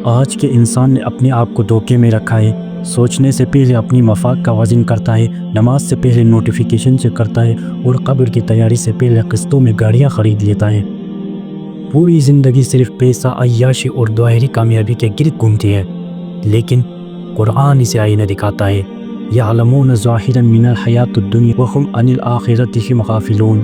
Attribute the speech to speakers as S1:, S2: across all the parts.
S1: آج کے انسان نے اپنے آپ کو دھوکے میں رکھا ہے۔ سوچنے سے پہلے اپنی مفاد کا وزن کرتا ہے، نماز سے پہلے نوٹیفیکیشن چیک کرتا ہے، اور قبر کی تیاری سے پہلے قسطوں میں گاڑیاں خرید لیتا ہے۔ پوری زندگی صرف پیسہ، عیاشی اور ظاہری کامیابی کے گرد گھومتی ہے، لیکن قرآن اسے آئینہ دکھاتا ہے۔ یعلمون ظاہرا من الحیات الدنیا وہم عن الآخرۃ ہم غافلون۔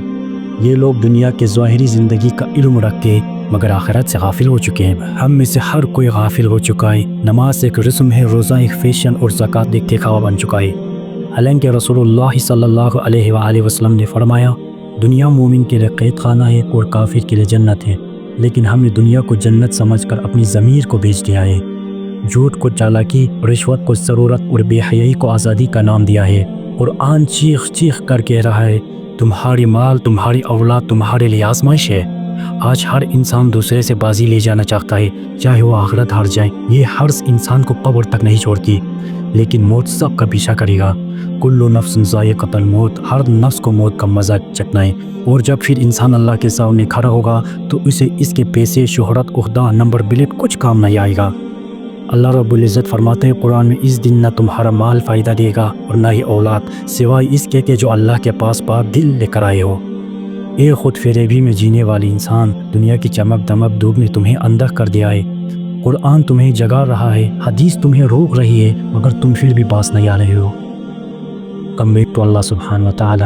S1: یہ لوگ دنیا کے ظاہری زندگی کا علم رکھتے ہیں مگر آخرت سے غافل ہو چکے ہیں۔ ہم میں سے ہر کوئی غافل ہو چکا ہے۔ نماز ایک رسم ہے، روزہ ایک فیشن، اور زکوٰۃ ایک دکھاوا بن چکا ہے۔ حالانکہ رسول اللہ صلی اللہ علیہ وآلہ وسلم نے فرمایا، دنیا مومن کے لیے قید خانہ ہے اور کافر کے لیے جنت ہے، لیکن ہم نے دنیا کو جنت سمجھ کر اپنی ضمیر کو بیچ دیا ہے۔ جھوٹ کو چالاکی، رشوت کو ضرورت، اور بے حیائی کو آزادی کا نام دیا ہے۔ قرآن چیخ چیخ کر کہہ رہا ہے، تمہاری مال، تمہاری اولاد تمہارے لیے آزمائش ہے۔ آج ہر انسان دوسرے سے بازی لے جانا چاہتا ہے، چاہے وہ آخرت ہار جائے۔ یہ حرص انسان کو قبر تک نہیں چھوڑتی، لیکن موت سب کا پیچھا کرے گا۔ کل نفس ذائقۃ الموت، ہر نفس کو موت کا مزہ چکھنا ہے۔ اور جب پھر انسان اللہ کے سامنے کھڑا ہوگا تو اسے اس کے پیسے، شہرت، عہدہ، نمبر پلیٹ کچھ کام نہیں آئے گا۔ اللہ رب العزت فرماتے ہیں قرآن میں، اس دن نہ تمہارا مال فائدہ دے گا اور نہ ہی اولاد، سوائے اس کے کہ جو اللہ کے پاس پاک دل لے کر آئے ہو۔ اے خود فریبی میں جینے والی انسان، دنیا کی چمک دمک دھوپ نے تمہیں اندھا کر دیا ہے۔ قرآن تمہیں جگا رہا ہے، حدیث تمہیں روک رہی ہے، مگر تم پھر بھی باز نہیں آ رہے ہو۔ کم بیک تو اللہ سبحانہ و تعالی